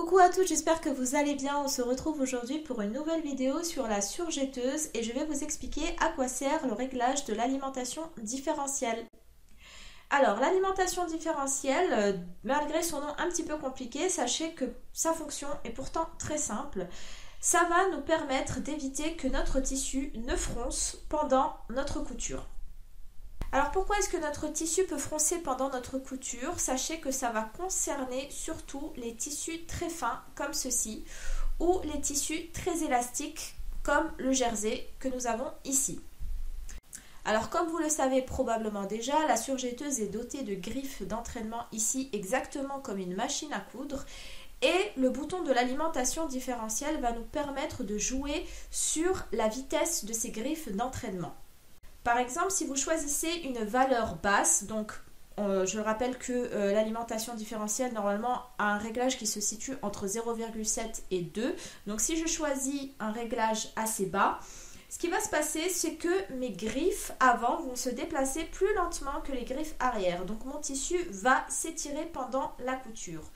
Coucou à tous, j'espère que vous allez bien. On se retrouve aujourd'hui pour une nouvelle vidéo sur la surjetteuse et je vais vous expliquer à quoi sert le réglage de l'alimentation différentielle. Alors, l'alimentation différentielle, malgré son nom un petit peu compliqué, sachez que sa fonction est pourtant très simple. Ça va nous permettre d'éviter que notre tissu ne fronce pendant notre couture. Alors pourquoi est-ce que notre tissu peut froncer pendant notre couture? Sachez que ça va concerner surtout les tissus très fins comme ceci ou les tissus très élastiques comme le jersey que nous avons ici. Alors comme vous le savez probablement déjà, la surjetteuse est dotée de griffes d'entraînement ici exactement comme une machine à coudre. Et le bouton de l'alimentation différentielle va nous permettre de jouer sur la vitesse de ces griffes d'entraînement. Par exemple, si vous choisissez une valeur basse, donc je rappelle que l'alimentation différentielle normalement a un réglage qui se situe entre 0,7 et 2. Donc si je choisis un réglage assez bas, ce qui va se passer, c'est que mes griffes avant vont se déplacer plus lentement que les griffes arrière. Donc mon tissu va s'étirer pendant la couture.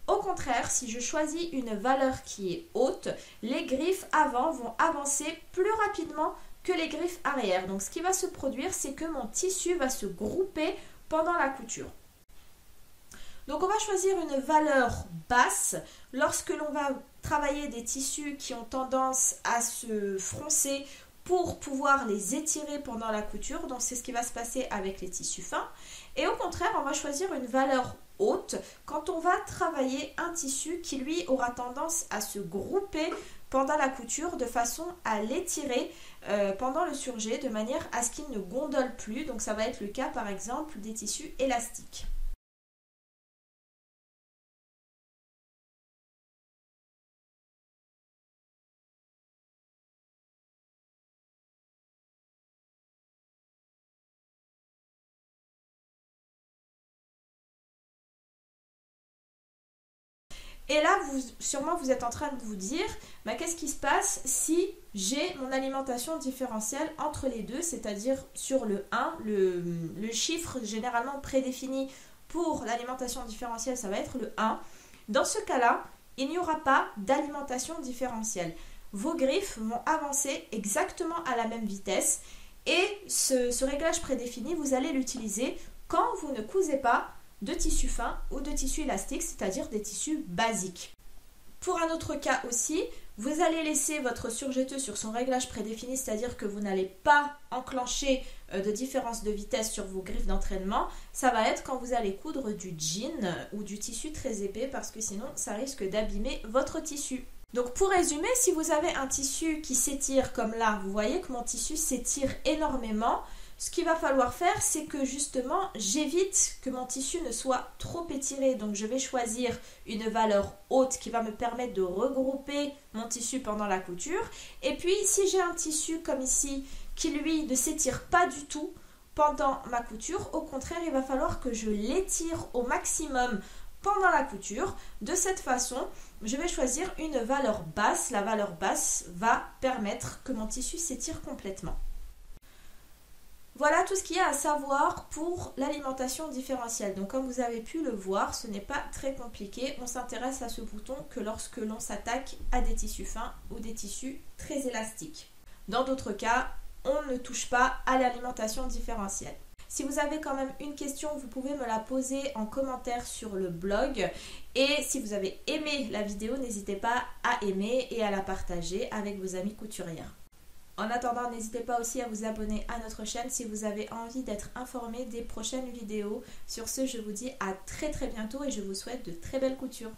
Au contraire, si je choisis une valeur qui est haute, les griffes avant vont avancer plus rapidement que les griffes arrière. Donc ce qui va se produire, c'est que mon tissu va se grouper pendant la couture. Donc on va choisir une valeur basse lorsque l'on va travailler des tissus qui ont tendance à se froncer pour pouvoir les étirer pendant la couture. Donc c'est ce qui va se passer avec les tissus fins. Et au contraire, on va choisir une valeur haute quand on va travailler un tissu qui lui aura tendance à se grouper pendant la couture de façon à l'étirer pendant le surjet de manière à ce qu'il ne gondole plus. Donc ça va être le cas par exemple des tissus élastiques. Et là, sûrement vous êtes en train de vous dire, qu'est-ce qui se passe si j'ai mon alimentation différentielle entre les deux, c'est-à-dire sur le 1, le chiffre généralement prédéfini pour l'alimentation différentielle, ça va être le 1. Dans ce cas-là, il n'y aura pas d'alimentation différentielle. Vos griffes vont avancer exactement à la même vitesse et ce réglage prédéfini, vous allez l'utiliser quand vous ne cousez pas de tissu fin ou de tissu élastique, c'est-à-dire des tissus basiques. Pour un autre cas aussi, vous allez laisser votre surjetteuse sur son réglage prédéfini, c'est-à-dire que vous n'allez pas enclencher de différence de vitesse sur vos griffes d'entraînement. Ça va être quand vous allez coudre du jean ou du tissu très épais parce que sinon ça risque d'abîmer votre tissu. Donc pour résumer, si vous avez un tissu qui s'étire comme là, vous voyez que mon tissu s'étire énormément. Ce qu'il va falloir faire, c'est que justement, j'évite que mon tissu ne soit trop étiré. Donc, je vais choisir une valeur haute qui va me permettre de regrouper mon tissu pendant la couture. Et puis, si j'ai un tissu comme ici, qui lui ne s'étire pas du tout pendant ma couture, au contraire, il va falloir que je l'étire au maximum pendant la couture. De cette façon, je vais choisir une valeur basse. La valeur basse va permettre que mon tissu s'étire complètement. Voilà tout ce qu'il y a à savoir pour l'alimentation différentielle. Donc comme vous avez pu le voir, ce n'est pas très compliqué. On s'intéresse à ce bouton que lorsque l'on s'attaque à des tissus fins ou des tissus très élastiques. Dans d'autres cas, on ne touche pas à l'alimentation différentielle. Si vous avez quand même une question, vous pouvez me la poser en commentaire sur le blog. Et si vous avez aimé la vidéo, n'hésitez pas à aimer et à la partager avec vos amis couturières. En attendant, n'hésitez pas aussi à vous abonner à notre chaîne si vous avez envie d'être informé des prochaines vidéos. Sur ce, je vous dis à très bientôt et je vous souhaite de très belles coutures.